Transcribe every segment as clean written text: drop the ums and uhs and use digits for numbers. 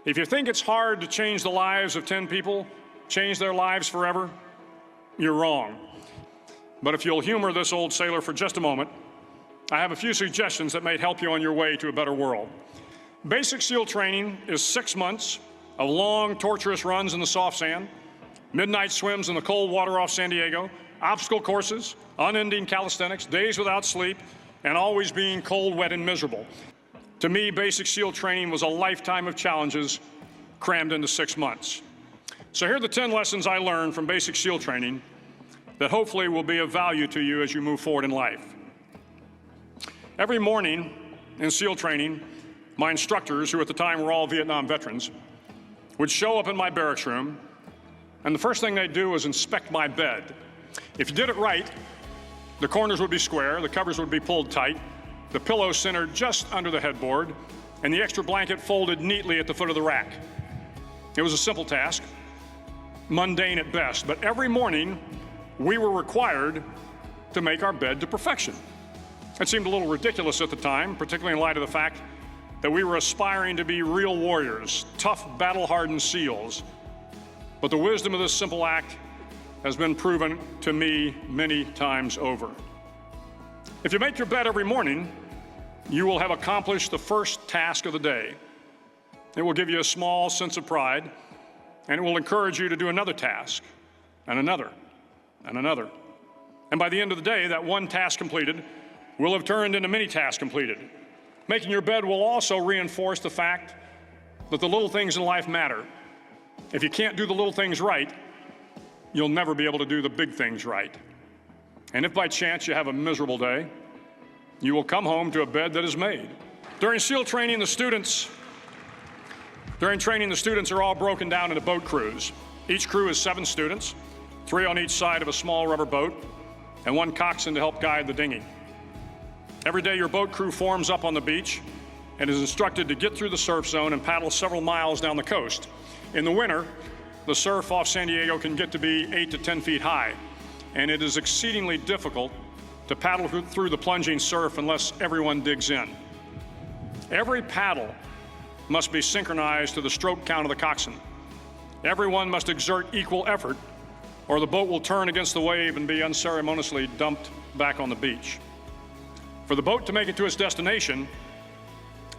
If you think it's hard to change the lives of 10 people, change their lives forever, you're wrong. But if you'll humor this old sailor for just a moment, I have a few suggestions that may help you on your way to a better world. Basic SEAL training is 6 months of long, torturous runs in the soft sand, midnight swims in the cold water off San Diego, obstacle courses, unending calisthenics, days without sleep, and always being cold, wet, and miserable. To me, basic SEAL training was a lifetime of challenges crammed into 6 months. So here are the 10 lessons I learned from basic SEAL training that hopefully will be of value to you as you move forward in life. Every morning in SEAL training, my instructors, who at the time were all Vietnam veterans, would show up in my barracks room, and the first thing they'd do was inspect my bed. If you did it right, the corners would be square, the covers would be pulled tight, the pillow centered just under the headboard, and the extra blanket folded neatly at the foot of the rack. It was a simple task, mundane at best, but every morning we were required to make our bed to perfection. It seemed a little ridiculous at the time, particularly in light of the fact that we were aspiring to be real warriors, tough, battle-hardened SEALs. But the wisdom of this simple act has been proven to me many times over. If you make your bed every morning, you will have accomplished the first task of the day. It will give you a small sense of pride, and it will encourage you to do another task, and another, and another. And by the end of the day, that one task completed will have turned into many tasks completed. Making your bed will also reinforce the fact that the little things in life matter. If you can't do the little things right, you'll never be able to do the big things right. And if by chance you have a miserable day, you will come home to a bed that is made. During SEAL training, the students are all broken down into boat crews. Each crew is 7 students, 3 on each side of a small rubber boat, and 1 coxswain to help guide the dinghy. Every day your boat crew forms up on the beach and is instructed to get through the surf zone and paddle several miles down the coast. In the winter, the surf off San Diego can get to be 8 to 10 feet high, and it is exceedingly difficult to paddle through the plunging surf unless everyone digs in. Every paddle must be synchronized to the stroke count of the coxswain. Everyone must exert equal effort, or the boat will turn against the wave and be unceremoniously dumped back on the beach. For the boat to make it to its destination,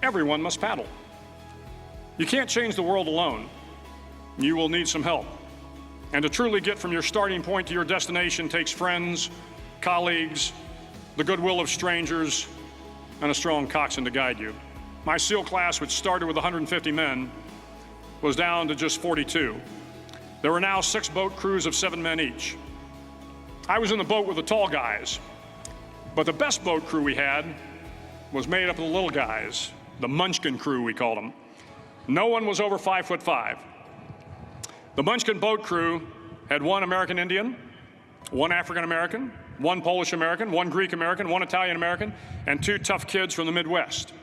everyone must paddle. You can't change the world alone. You will need some help. And to truly get from your starting point to your destination takes friends, colleagues, the goodwill of strangers, and a strong coxswain to guide you. My SEAL class, which started with 150 men, was down to just 42. There were now 6 boat crews of 7 men each. I was in the boat with the tall guys, but the best boat crew we had was made up of the little guys, the Munchkin crew, we called them. No one was over 5'5". The Munchkin boat crew had 1 American Indian, 1 African American, 1 Polish American, 1 Greek American, 1 Italian American, and 2 tough kids from the Midwest.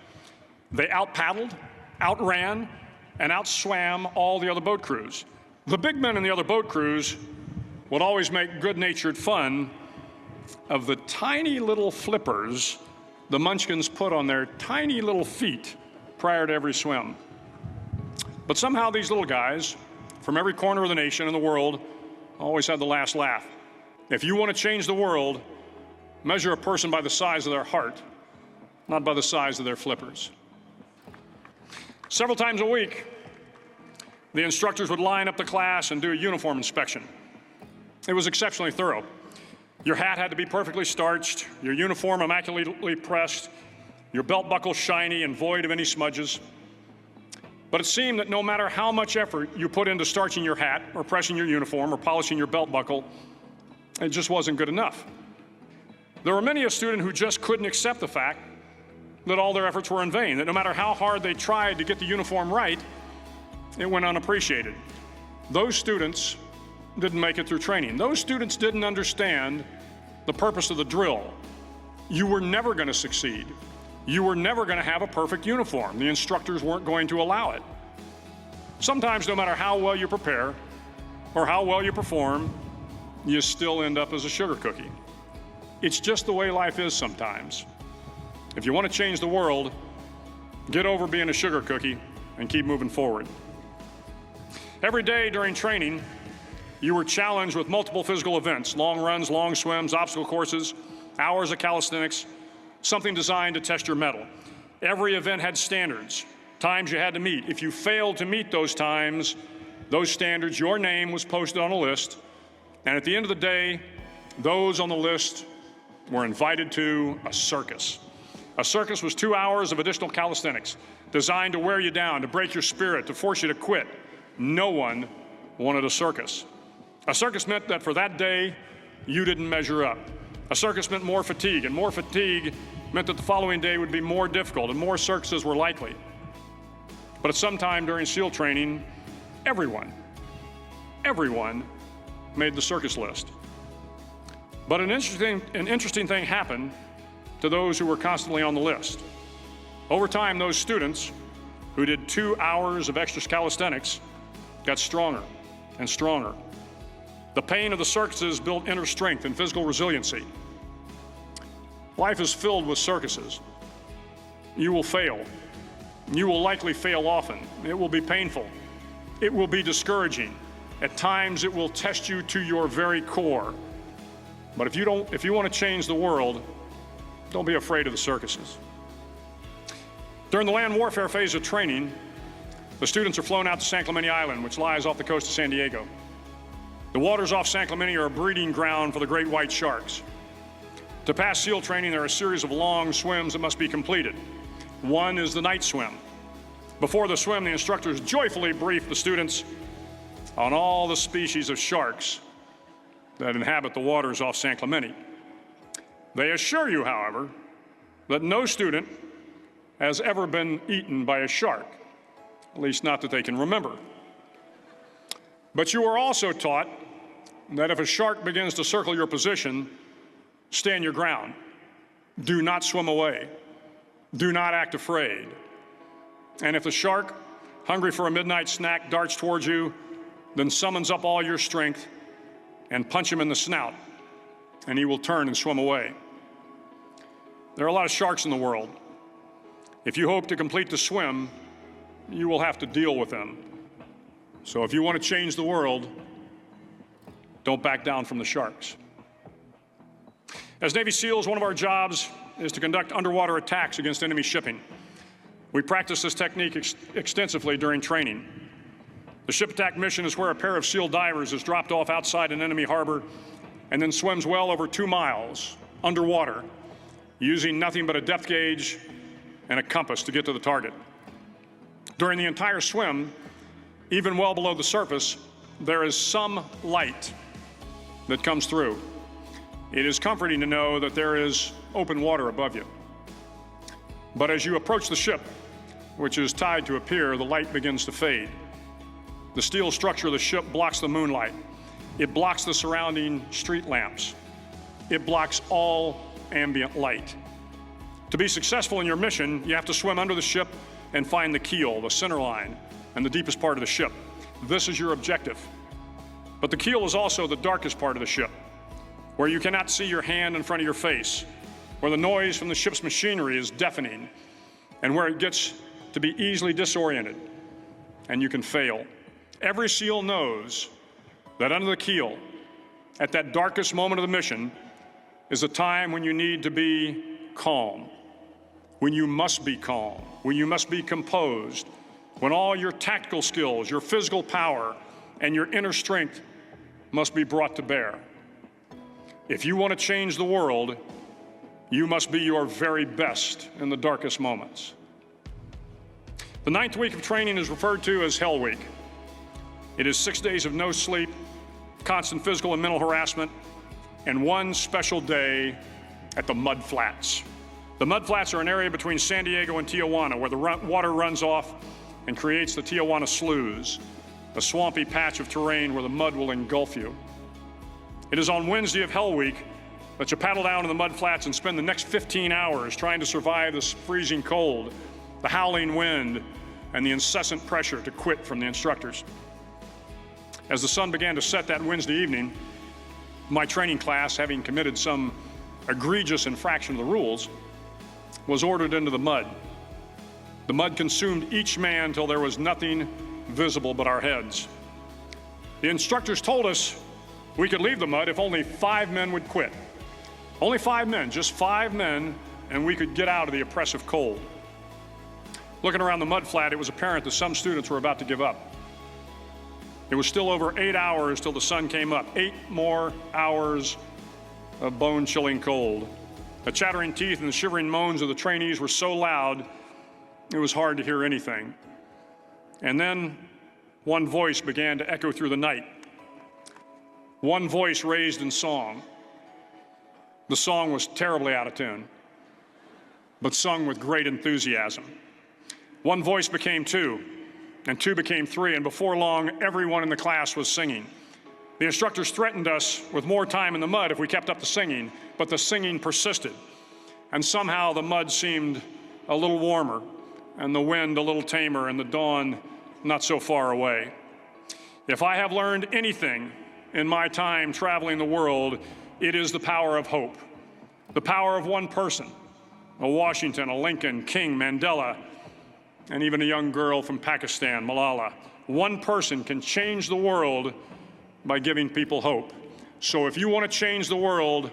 They out-paddled, outran, and outswam all the other boat crews. The big men in the other boat crews would always make good-natured fun of the tiny little flippers the Munchkins put on their tiny little feet prior to every swim. But somehow these little guys from every corner of the nation and the world always had the last laugh. If you want to change the world, measure a person by the size of their heart, not by the size of their flippers. Several times a week, the instructors would line up the class and do a uniform inspection. It was exceptionally thorough. Your hat had to be perfectly starched, your uniform immaculately pressed, your belt buckle shiny and void of any smudges. But it seemed that no matter how much effort you put into starching your hat or pressing your uniform or polishing your belt buckle, it just wasn't good enough. There were many a student who just couldn't accept the fact that all their efforts were in vain, that no matter how hard they tried to get the uniform right, it went unappreciated. Those students didn't make it through training. Those students didn't understand the purpose of the drill. You were never going to succeed. You were never going to have a perfect uniform. The instructors weren't going to allow it. Sometimes, no matter how well you prepare or how well you perform, you still end up as a sugar cookie. It's just the way life is sometimes. If you want to change the world, get over being a sugar cookie and keep moving forward. Every day during training, you were challenged with multiple physical events: long runs, long swims, obstacle courses, hours of calisthenics, something designed to test your mettle. Every event had standards, times you had to meet. If you failed to meet those times, those standards, your name was posted on a list, and at the end of the day, those on the list were invited to a circus. A circus was 2 hours of additional calisthenics, designed to wear you down, to break your spirit, to force you to quit. No one wanted a circus. A circus meant that for that day, you didn't measure up. A circus meant more fatigue, and more fatigue meant that the following day would be more difficult, and more circuses were likely. But at some time during SEAL training, everyone made the circus list. But an interesting thing happened to those who were constantly on the list. Over time, those students who did 2 hours of extra calisthenics got stronger and stronger. The pain of the circuses built inner strength and physical resiliency. Life is filled with circuses. You will fail. You will likely fail often. It will be painful. It will be discouraging. At times, it will test you to your very core. But if you want to change the world, don't be afraid of the circuses. During the land warfare phase of training, the students are flown out to San Clemente Island, which lies off the coast of San Diego. The waters off San Clemente are a breeding ground for the great white sharks. To pass SEAL training, there are a series of long swims that must be completed. One is the night swim. Before the swim, the instructors joyfully brief the students on all the species of sharks that inhabit the waters off San Clemente. They assure you, however, that no student has ever been eaten by a shark, at least not that they can remember. But you are also taught that if a shark begins to circle your position, stand your ground. Do not swim away. Do not act afraid. And if the shark, hungry for a midnight snack, darts towards you, then summons up all your strength and punch him in the snout, and he will turn and swim away. There are a lot of sharks in the world. If you hope to complete the swim, you will have to deal with them. So if you want to change the world, don't back down from the sharks. As Navy SEALs, one of our jobs is to conduct underwater attacks against enemy shipping. We practice this technique extensively during training. The ship attack mission is where a pair of SEAL divers is dropped off outside an enemy harbor and then swims well over 2 miles underwater, using nothing but a depth gauge and a compass to get to the target. During the entire swim, even well below the surface, there is some light that comes through. It is comforting to know that there is open water above you. But as you approach the ship, which is tied to a pier, the light begins to fade. The steel structure of the ship blocks the moonlight. It blocks the surrounding street lamps. It blocks all ambient light. To be successful in your mission, you have to swim under the ship and find the keel, the center line, and the deepest part of the ship. This is your objective. But the keel is also the darkest part of the ship, where you cannot see your hand in front of your face, where the noise from the ship's machinery is deafening, and where it gets to be easily disoriented, and you can fail. Every SEAL knows that under the keel, at that darkest moment of the mission, is a time when you need to be calm, when you must be calm, when you must be composed, when all your tactical skills, your physical power, and your inner strength must be brought to bear. If you want to change the world, you must be your very best in the darkest moments. The 9th week of training is referred to as Hell Week. It is 6 days of no sleep, constant physical and mental harassment, and one special day at the Mud Flats. The Mud Flats are an area between San Diego and Tijuana where the water runs off and creates the Tijuana Sloughs, a swampy patch of terrain where the mud will engulf you. It is on Wednesday of Hell Week that you paddle down to the Mud Flats and spend the next 15 hours trying to survive this freezing cold, the howling wind, and the incessant pressure to quit from the instructors. As the sun began to set that Wednesday evening, my training class, having committed some egregious infraction of the rules, was ordered into the mud. The mud consumed each man till there was nothing visible but our heads. The instructors told us we could leave the mud if only 5 men would quit. Only 5 men, just 5 men, and we could get out of the oppressive cold. Looking around the mud flat, it was apparent that some students were about to give up. It was still over 8 hours till the sun came up. 8 more hours of bone-chilling cold. The chattering teeth and the shivering moans of the trainees were so loud, it was hard to hear anything. And then one voice began to echo through the night. One voice raised in song. The song was terribly out of tune, but sung with great enthusiasm. One voice became 2, and 2 became 3, and before long, everyone in the class was singing. The instructors threatened us with more time in the mud if we kept up the singing, but the singing persisted. And somehow the mud seemed a little warmer, and the wind a little tamer, and the dawn not so far away. If I have learned anything in my time traveling the world, it is the power of hope. The power of one person, a Washington, a Lincoln, King, Mandela, and even a young girl from Pakistan, Malala. One person can change the world by giving people hope. So if you want to change the world,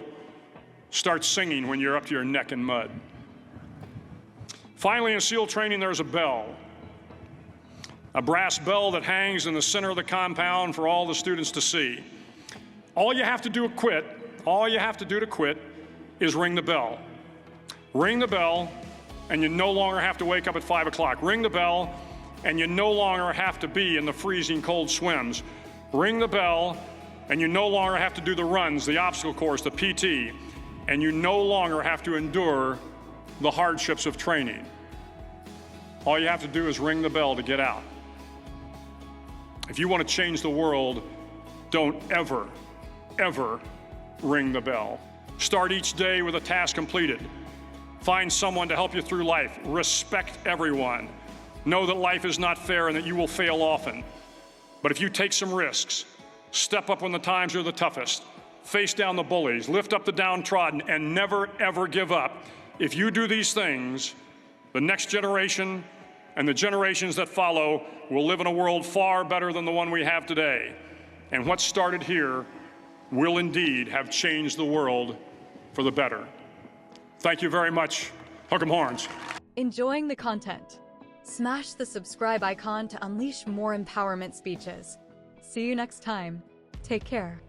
start singing when you're up to your neck in mud. Finally, in SEAL training, there's a bell. A brass bell that hangs in the center of the compound for all the students to see. All you have to do to quit is ring the bell. Ring the bell, and you no longer have to wake up at 5 o'clock. Ring the bell, and you no longer have to be in the freezing cold swims. Ring the bell, and you no longer have to do the runs, the obstacle course, the PT, and you no longer have to endure the hardships of training. All you have to do is ring the bell to get out. If you want to change the world, don't ever, ever ring the bell. Start each day with a task completed. Find someone to help you through life. Respect everyone. Know that life is not fair and that you will fail often. But if you take some risks, step up when the times are the toughest, face down the bullies, lift up the downtrodden, and never, ever give up, if you do these things, the next generation and the generations that follow will live in a world far better than the one we have today. And what started here will indeed have changed the world for the better. Thank you very much. Hook 'em horns. Enjoying the content? Smash the subscribe icon to unleash more empowerment speeches. See you next time. Take care.